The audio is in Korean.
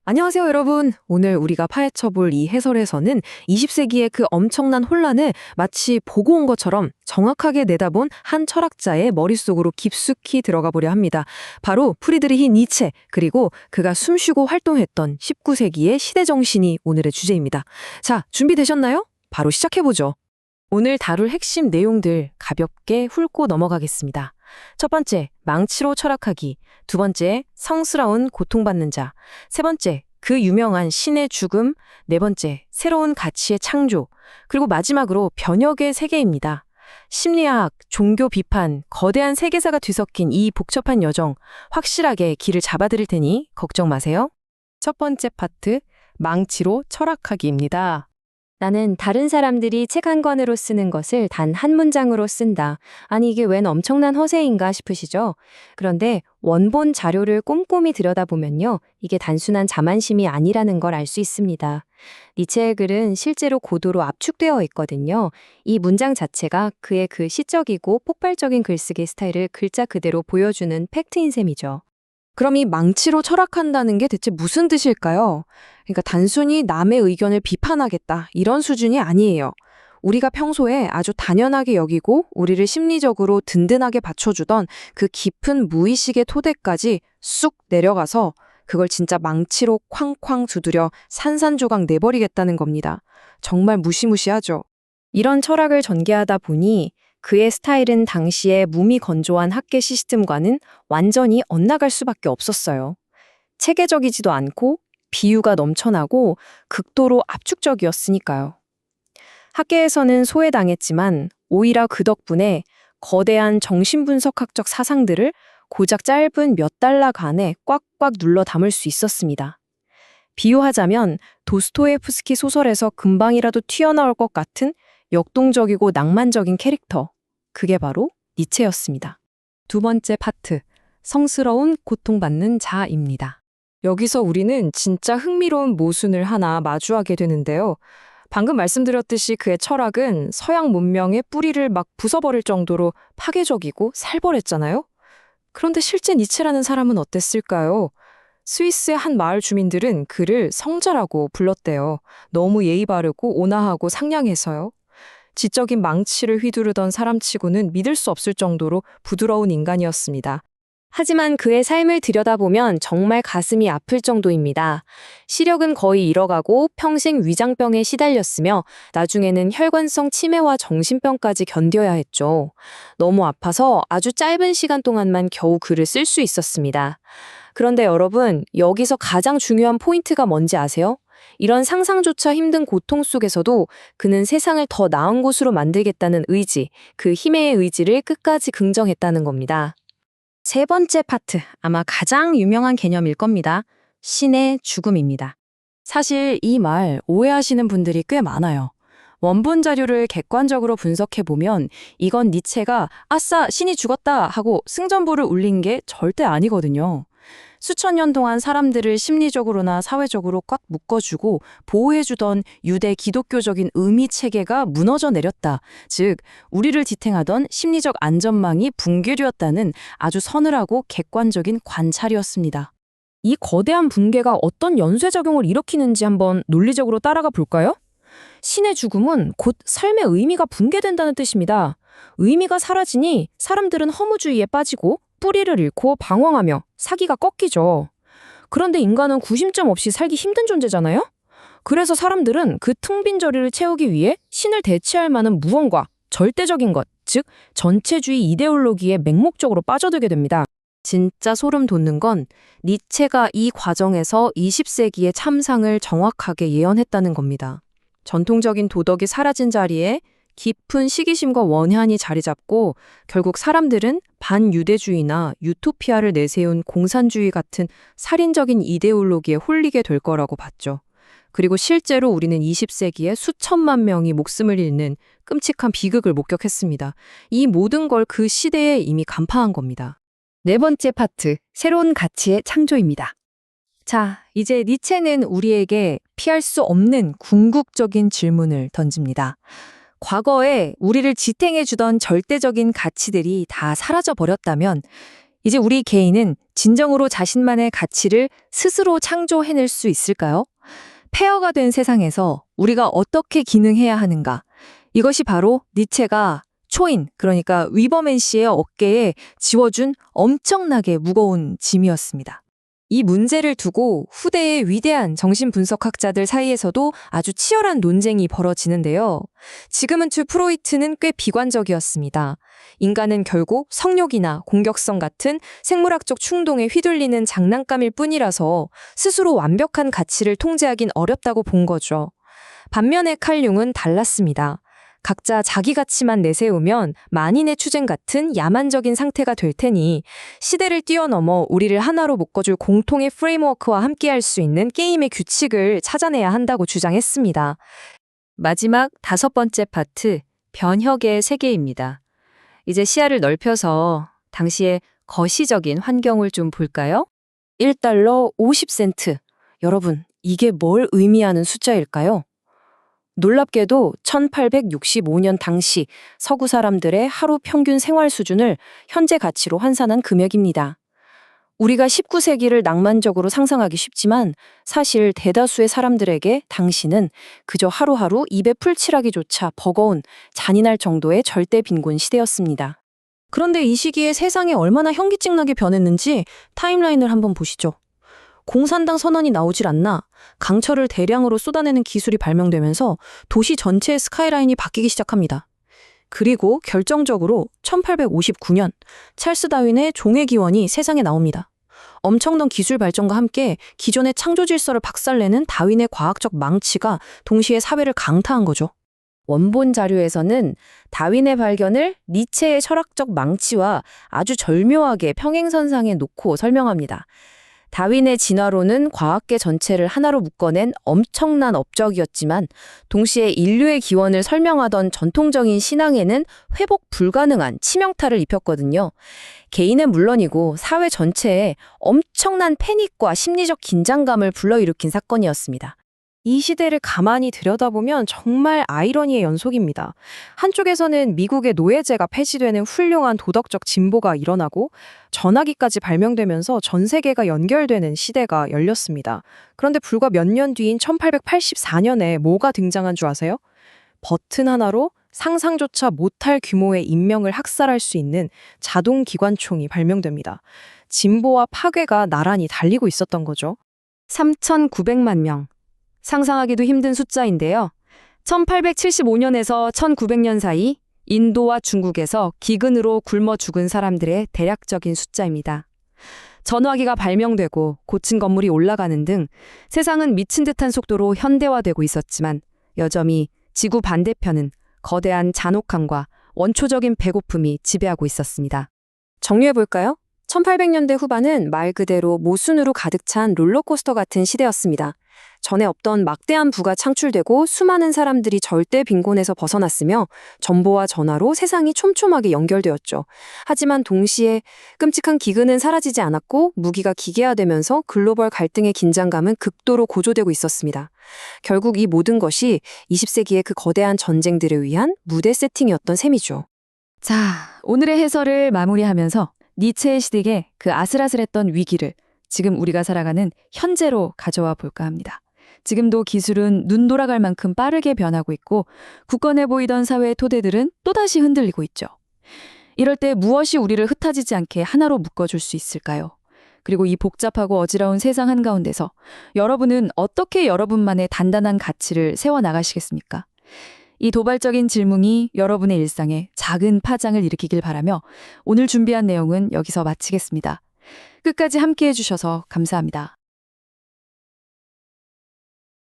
안녕하세요, 여러분. 오늘 우리가 파헤쳐볼 이 해설에서는 20세기의 그 엄청난 혼란을 마치 보고 온 것처럼 정확하게 내다본 한 철학자의 머릿속으로 깊숙이 들어가 보려 합니다. 바로 프리드리히 니체, 그리고 그가 숨쉬고 활동했던 19세기의 시대정신이 오늘의 주제입니다. 자, 준비되셨나요? 바로 시작해보죠. 오늘 다룰 핵심 내용들 가볍게 훑고 넘어가겠습니다. 첫 번째, 망치로 철학하기. 두 번째, 성스러운 고통받는 자. 세 번째, 그 유명한 신의 죽음. 네 번째, 새로운 가치의 창조. 그리고 마지막으로 변혁의 세계입니다. 심리학, 종교 비판, 거대한 세계사가 뒤섞인 이 복잡한 여정, 확실하게 길을 잡아드릴 테니 걱정 마세요. 첫 번째 파트, 망치로 철학하기입니다. 나는 다른 사람들이 책 한 권으로 쓰는 것을 단 한 문장으로 쓴다. 아니 이게 웬 엄청난 허세인가 싶으시죠? 그런데 원본 자료를 꼼꼼히 들여다보면요. 이게 단순한 자만심이 아니라는 걸 알 수 있습니다. 니체의 글은 실제로 고도로 압축되어 있거든요. 이 문장 자체가 그의 그 시적이고 폭발적인 글쓰기 스타일을 글자 그대로 보여주는 팩트인 셈이죠. 그럼 이 망치로 철학한다는 게 대체 무슨 뜻일까요? 그러니까 단순히 남의 의견을 비판하겠다 이런 수준이 아니에요. 우리가 평소에 아주 당연하게 여기고 우리를 심리적으로 든든하게 받쳐주던 그 깊은 무의식의 토대까지 쑥 내려가서 그걸 진짜 망치로 쾅쾅 두드려 산산조각 내버리겠다는 겁니다. 정말 무시무시하죠. 이런 철학을 전개하다 보니 그의 스타일은 당시의 무미건조한 학계 시스템과는 완전히 엇나갈 수밖에 없었어요. 체계적이지도 않고 비유가 넘쳐나고 극도로 압축적이었으니까요. 학계에서는 소외당했지만 오히려 그 덕분에 거대한 정신분석학적 사상들을 고작 짧은 몇 달러간에 꽉꽉 눌러 담을 수 있었습니다. 비유하자면 도스토예프스키 소설에서 금방이라도 튀어나올 것 같은 역동적이고 낭만적인 캐릭터. 그게 바로 니체였습니다. 두 번째 파트, 성스러운 고통받는 자입니다. 여기서 우리는 진짜 흥미로운 모순을 하나 마주하게 되는데요. 방금 말씀드렸듯이 그의 철학은 서양 문명의 뿌리를 막 부숴버릴 정도로 파괴적이고 살벌했잖아요. 그런데 실제 니체라는 사람은 어땠을까요? 스위스의 한 마을 주민들은 그를 성자라고 불렀대요. 너무 예의 바르고 온화하고 상냥해서요. 지적인 망치를 휘두르던 사람치고는 믿을 수 없을 정도로 부드러운 인간이었습니다. 하지만 그의 삶을 들여다보면 정말 가슴이 아플 정도입니다. 시력은 거의 잃어가고 평생 위장병에 시달렸으며 나중에는 혈관성 치매와 정신병까지 견뎌야 했죠. 너무 아파서 아주 짧은 시간 동안만 겨우 글을 쓸 수 있었습니다. 그런데 여러분, 여기서 가장 중요한 포인트가 뭔지 아세요? 이런 상상조차 힘든 고통 속에서도 그는 세상을 더 나은 곳으로 만들겠다는 의지, 그 힘의 의지를 끝까지 긍정했다는 겁니다. 세 번째 파트, 아마 가장 유명한 개념일 겁니다. 신의 죽음입니다. 사실 이 말 오해하시는 분들이 꽤 많아요. 원본 자료를 객관적으로 분석해보면 이건 니체가 아싸 신이 죽었다 하고 승전보를 울린 게 절대 아니거든요. 수천 년 동안 사람들을 심리적으로나 사회적으로 꽉 묶어주고 보호해주던 유대 기독교적인 의미 체계가 무너져 내렸다. 즉, 우리를 지탱하던 심리적 안전망이 붕괴되었다는 아주 서늘하고 객관적인 관찰이었습니다. 이 거대한 붕괴가 어떤 연쇄작용을 일으키는지 한번 논리적으로 따라가 볼까요? 신의 죽음은 곧 삶의 의미가 붕괴된다는 뜻입니다. 의미가 사라지니 사람들은 허무주의에 빠지고 뿌리를 잃고 방황하며 사기가 꺾이죠. 그런데 인간은 구심점 없이 살기 힘든 존재잖아요? 그래서 사람들은 그 텅 빈 자리를 채우기 위해 신을 대체할 만한 무언가, 절대적인 것, 즉 전체주의 이데올로기에 맹목적으로 빠져들게 됩니다. 진짜 소름 돋는 건 니체가 이 과정에서 20세기의 참상을 정확하게 예언했다는 겁니다. 전통적인 도덕이 사라진 자리에 깊은 시기심과 원한이 자리 잡고 결국 사람들은 반유대주의나 유토피아를 내세운 공산주의 같은 살인적인 이데올로기에 홀리게 될 거라고 봤죠. 그리고 실제로 우리는 20세기에 수천만 명이 목숨을 잃는 끔찍한 비극을 목격했습니다. 이 모든 걸 그 시대에 이미 간파한 겁니다. 네 번째 파트, 새로운 가치의 창조입니다. 자, 이제 니체는 우리에게 피할 수 없는 궁극적인 질문을 던집니다. 과거에 우리를 지탱해주던 절대적인 가치들이 다 사라져버렸다면 이제 우리 개인은 진정으로 자신만의 가치를 스스로 창조해낼 수 있을까요? 폐허가 된 세상에서 우리가 어떻게 기능해야 하는가? 이것이 바로 니체가 초인, 그러니까 위버맨 씨의 어깨에 지워준 엄청나게 무거운 짐이었습니다. 이 문제를 두고 후대의 위대한 정신분석학자들 사이에서도 아주 치열한 논쟁이 벌어지는데요. 지그문트 프로이트는 꽤 비관적이었습니다. 인간은 결국 성욕이나 공격성 같은 생물학적 충동에 휘둘리는 장난감일 뿐이라서 스스로 완벽한 가치를 통제하긴 어렵다고 본 거죠. 반면에 칼 융은 달랐습니다. 각자 자기 가치만 내세우면 만인의 추쟁 같은 야만적인 상태가 될 테니 시대를 뛰어넘어 우리를 하나로 묶어줄 공통의 프레임워크와 함께할 수 있는 게임의 규칙을 찾아내야 한다고 주장했습니다. 마지막 5번째 파트, 변혁의 세계입니다. 이제 시야를 넓혀서 당시의 거시적인 환경을 좀 볼까요? 1달러 50센트. 여러분, 이게 뭘 의미하는 숫자일까요? 놀랍게도 1865년 당시 서구 사람들의 하루 평균 생활 수준을 현재 가치로 환산한 금액입니다. 우리가 19세기를 낭만적으로 상상하기 쉽지만 사실 대다수의 사람들에게 당시는 그저 하루하루 입에 풀 칠하기조차 버거운 잔인할 정도의 절대 빈곤 시대였습니다. 그런데 이 시기에 세상이 얼마나 현기증나게 변했는지 타임라인을 한번 보시죠. 공산당 선언이 나오질 않나 강철을 대량으로 쏟아내는 기술이 발명되면서 도시 전체의 스카이라인이 바뀌기 시작합니다. 그리고 결정적으로 1859년 찰스 다윈의 종의 기원이 세상에 나옵니다. 엄청난 기술 발전과 함께 기존의 창조 질서를 박살내는 다윈의 과학적 망치가 동시에 사회를 강타한 거죠. 원본 자료에서는 다윈의 발견을 니체의 철학적 망치와 아주 절묘하게 평행선상에 놓고 설명합니다. 다윈의 진화론은 과학계 전체를 하나로 묶어낸 엄청난 업적이었지만 동시에 인류의 기원을 설명하던 전통적인 신앙에는 회복 불가능한 치명타를 입혔거든요. 개인은 물론이고 사회 전체에 엄청난 패닉과 심리적 긴장감을 불러일으킨 사건이었습니다. 이 시대를 가만히 들여다보면 정말 아이러니의 연속입니다. 한쪽에서는 미국의 노예제가 폐지되는 훌륭한 도덕적 진보가 일어나고 전화기까지 발명되면서 전 세계가 연결되는 시대가 열렸습니다. 그런데 불과 몇 년 뒤인 1884년에 뭐가 등장한 줄 아세요? 버튼 하나로 상상조차 못할 규모의 인명을 학살할 수 있는 자동 기관총이 발명됩니다. 진보와 파괴가 나란히 달리고 있었던 거죠. 3,900만 명. 상상하기도 힘든 숫자인데요. 1875년에서 1900년 사이 인도와 중국에서 기근으로 굶어 죽은 사람들의 대략적인 숫자입니다. 전화기가 발명되고 고층 건물이 올라가는 등 세상은 미친 듯한 속도로 현대화되고 있었지만 여전히 지구 반대편은 거대한 잔혹함과 원초적인 배고픔이 지배하고 있었습니다. 정리해볼까요? 1800년대 후반은 말 그대로 모순으로 가득 찬 롤러코스터 같은 시대였습니다. 전에 없던 막대한 부가 창출되고 수많은 사람들이 절대 빈곤에서 벗어났으며 정보와 전화로 세상이 촘촘하게 연결되었죠. 하지만 동시에 끔찍한 기근은 사라지지 않았고 무기가 기계화되면서 글로벌 갈등의 긴장감은 극도로 고조되고 있었습니다. 결국 이 모든 것이 20세기의 그 거대한 전쟁들을 위한 무대 세팅이었던 셈이죠. 자, 오늘의 해설을 마무리하면서 니체의 시대에 그 아슬아슬했던 위기를 지금 우리가 살아가는 현재로 가져와 볼까 합니다. 지금도 기술은 눈 돌아갈 만큼 빠르게 변하고 있고 굳건해 보이던 사회의 토대들은 또다시 흔들리고 있죠. 이럴 때 무엇이 우리를 흩어지지 않게 하나로 묶어줄 수 있을까요? 그리고 이 복잡하고 어지러운 세상 한가운데서 여러분은 어떻게 여러분만의 단단한 가치를 세워나가시겠습니까? 이 도발적인 질문이 여러분의 일상에 작은 파장을 일으키길 바라며 오늘 준비한 내용은 여기서 마치겠습니다. 끝까지 함께해 주셔서 감사합니다.